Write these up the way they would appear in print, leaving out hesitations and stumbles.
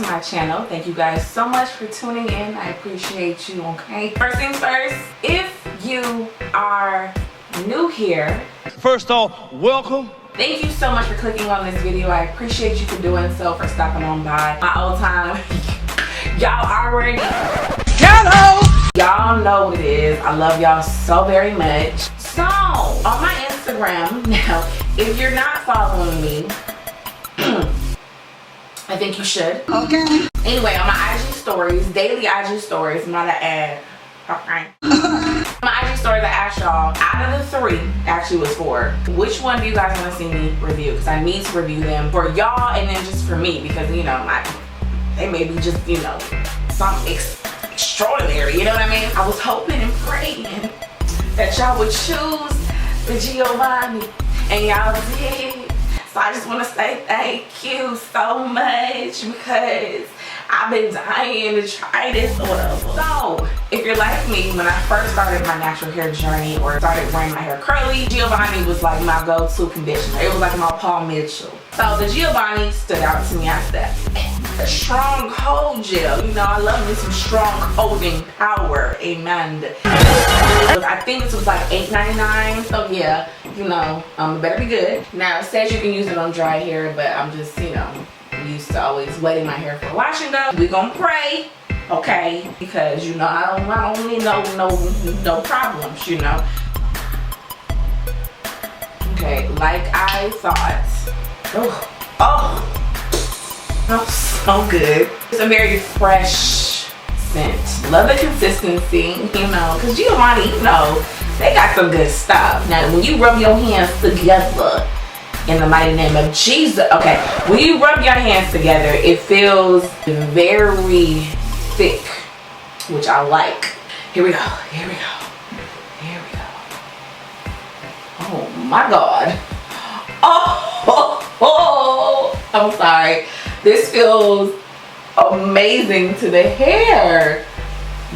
my channel. Thank you guys so much for tuning in. I appreciate you, okay? First things first, if you are new here, first off, welcome. thank you so much for clicking on this video. I appreciate you for doing so, for stopping on by. My old time, y'all already y'all know what it is. I love y'all so very much. So on my Instagram now, if you're not following me, I think you should. Okay. Anyway, on my IG stories, daily IG stories, not an ad. Okay. My IG stories, I asked y'all, out of the 3, actually it was 4, which one do you guys want to see me review? Because I need to review them for y'all and then just for me, because you know, they may be just, you know, something extraordinary, you know what I mean? I was hoping and praying that y'all would choose the Giovanni, and y'all did. So I just want to say thank you so much, because I've been dying to try this or whatever. So if you're like me, when I first started my natural hair journey or started wearing my hair curly, Giovanni was like my go-to conditioner. It was like my Paul Mitchell. So the Giovanni stood out to me. I said, a strong hold gel. You know, I love me some strong holding power. Amen. I think this was like $8.99. So yeah, you know, it better be good. Now it says you can use it on dry hair, but I'm just, you know, used to always wetting my hair for a wash and go. We gonna pray, okay? Because you know I don't need no problems, you know. Okay, like I thought. Oh, so good. It's a very fresh scent. Love the consistency, you know, because Giovanni, you know, they got some good stuff. Now, when you rub your hands together, in the mighty name of Jesus, okay, when you rub your hands together, it feels very thick, which I like. Here we go, here we go, here we go. Oh my God. Oh, I'm sorry. This feels amazing to the hair.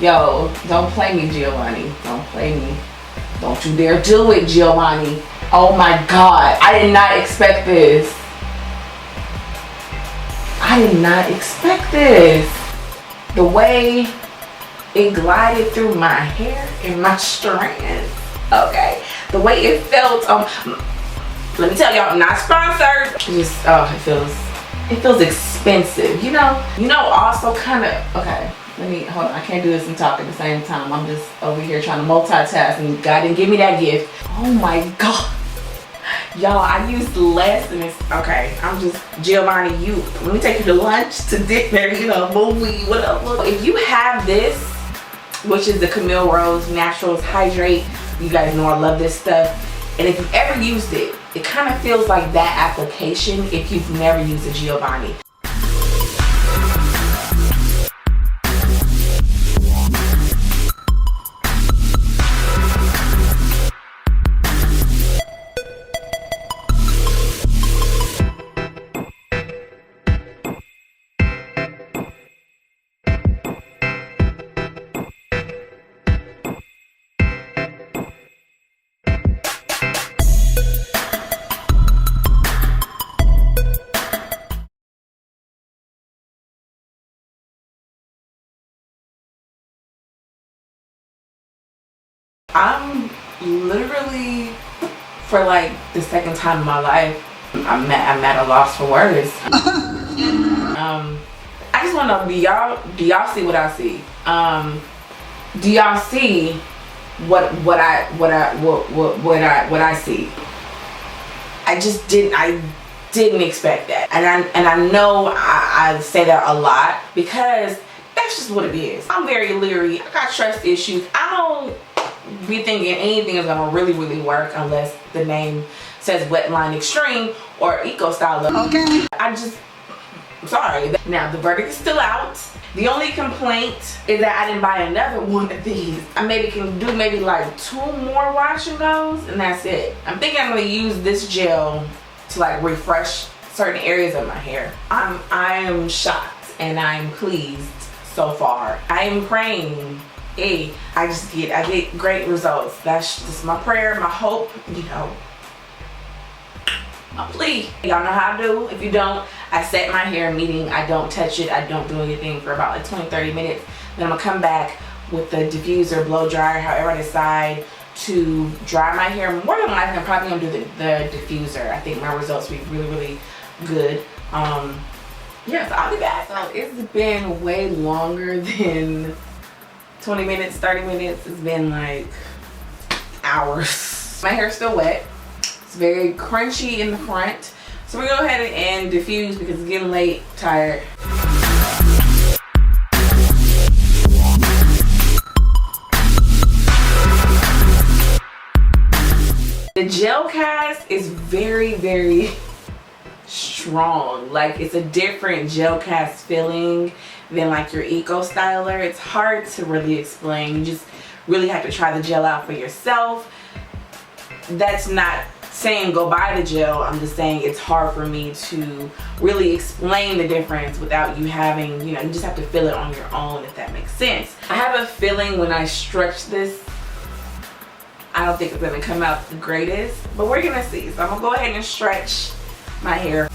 Yo, don't play me, Giovanni. Don't play me. Don't you dare do it, Giovanni. Oh my God, I did not expect this. I did not expect this. The way it glided through my hair and my strands. Okay, the way it felt. Let me tell y'all, I'm not sponsored. Just it feels expensive. You know, also kind of. Okay, let me hold on. I can't do this and talk at the same time. I'm just over here trying to multitask, and God didn't give me that gift. Oh my God. Y'all, I used less and it's okay. I'm just Giovanni. Let me take you to lunch, to dinner, you know, movie, whatever. If you have this, which is the Camille Rose Naturals Hydrate, you guys know I love this stuff. And if you've ever used it, it kind of feels like that application if you've never used a Giovanni. I'm literally, for like the second time in my life, I'm at a loss for words. I just want to know, do y'all see what I see? Do y'all see what I see? I didn't expect that, and I know I say that a lot because that's just what it is. I'm very leery. I got trust issues. I don't be thinking anything is gonna really work unless the name says Wetline Extreme or Eco Style. Okay. I'm sorry. Now the verdict is still out. The only complaint is that I didn't buy another one of these. I maybe can do like 2 more wash and goes, and that's it. I'm thinking I'm gonna use this gel to like refresh certain areas of my hair. I am shocked and I'm pleased so far. I am praying. Hey, I get great results. That's just my prayer, my hope, you know. My plea. Y'all know how to do. If you don't, I set my hair, meaning I don't touch it, I don't do anything for about like 20-30 minutes. Then I'm gonna come back with the diffuser, blow dryer, however I decide to dry my hair. More than likely, I'm probably gonna do the diffuser. I think my results will be really, really good. Yeah, so I'll be back. So it's been way longer than 20 minutes, 30 minutes. It's been like hours. My hair's still wet. It's very crunchy in the front. So we're gonna go ahead and diffuse because it's getting late, tired. The gel cast is very, very strong. Like, it's a different gel cast feeling than like your eco styler. It's hard to really explain. You just really have to try the gel out for yourself. That's not saying go buy the gel. I'm just saying it's hard for me to really explain the difference without you having, you know, you just have to feel it on your own, if that makes sense. I have a feeling when I stretch this, I don't think it's gonna come out the greatest, but we're gonna see. So I'm gonna go ahead and stretch my hair.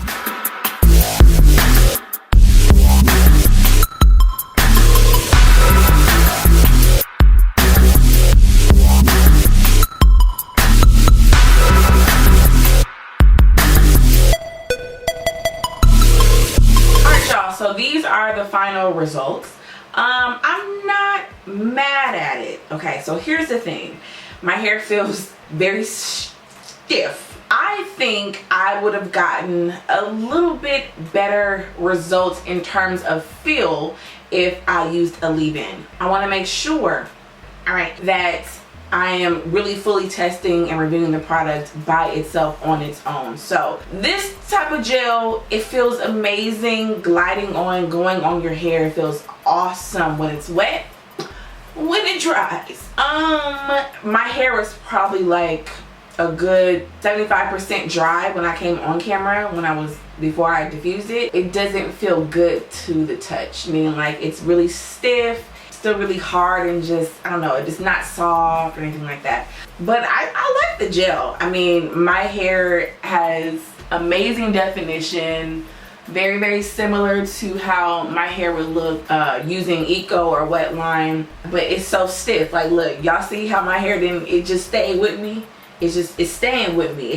So these are the final results. I'm not mad at it. Okay, so here's the thing. My hair feels very stiff. I think I would have gotten a little bit better results in terms of feel if I used a leave-in. I want to make sure, all right, that I am really fully testing and reviewing the product by itself on its own. So this type of gel, it feels amazing gliding on, going on your hair. It feels awesome when it's wet. When it dries, my hair was probably like a good 75% dry when I came on camera, before I diffused it. It doesn't feel good to the touch, meaning like it's really stiff, still really hard, and just, I don't know, it's not soft or anything like that. But I like the gel. I mean, my hair has amazing definition, very, very similar to how my hair would look using Eco or Wet Line, but it's so stiff. Like, look, y'all see how my hair it just stayed with me? It's staying with me.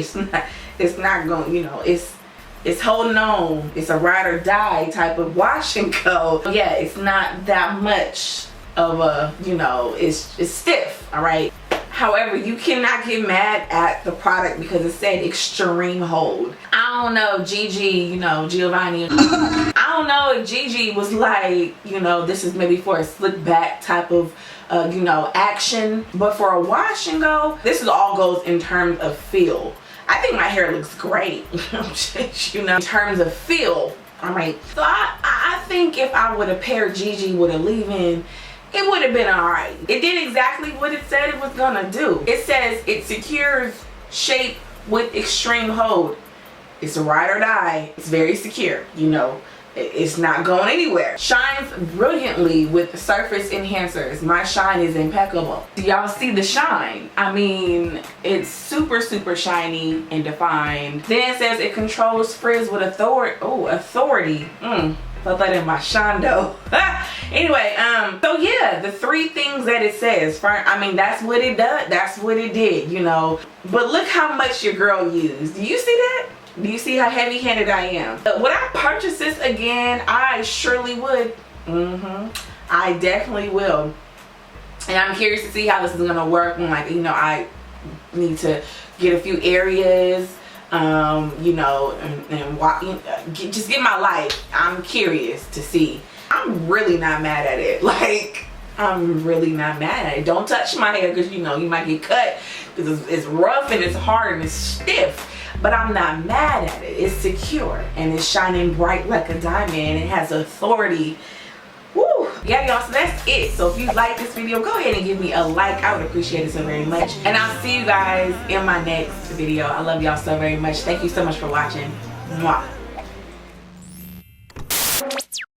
It's not going, you know, it's holding on. It's a ride or die type of wash and go. Yeah, it's not that much of a, you know, it's stiff, all right? However, you cannot get mad at the product because it said extreme hold. I don't know, Gigi, you know, Giovanni. I don't know if Gigi was like, you know, this is maybe for a slick back type of, you know, action. But for a wash and go, this is all goes in terms of feel. I think my hair looks great, you know, in terms of feel, all right? So I think if I would have paired Gigi with a leave-in, it would have been alright. It did exactly what it said it was gonna do. It says it secures shape with extreme hold. It's a ride or die. It's very secure, you know. It's not going anywhere. Shines brilliantly with surface enhancers. My shine is impeccable. Y'all see the shine? I mean, it's super, super shiny and defined. Then it says it controls frizz with authority. Oh, authority. Put that in my shondo. Anyway, so yeah, the three things that it says. I mean, that's what it does. That's what it did, you know. But look how much your girl used. Do you see that? Do you see how heavy-handed I am? Would I purchase this again? I surely would. I definitely will. And I'm curious to see how this is gonna work when, like, you know, I need to get a few areas, you know, and walk, just get my life. I'm curious to see. I'm really not mad at it. Like, I'm really not mad at it. Don't touch my hair because, you know, you might get cut because it's rough and it's hard and it's stiff. But I'm not mad at it. It's secure and it's shining bright like a diamond. It has authority. Woo! Yeah, y'all, so that's it. So if you like this video, go ahead and give me a like. I would appreciate it so very much. And I'll see you guys in my next video. I love y'all so very much. Thank you so much for watching. Mwah.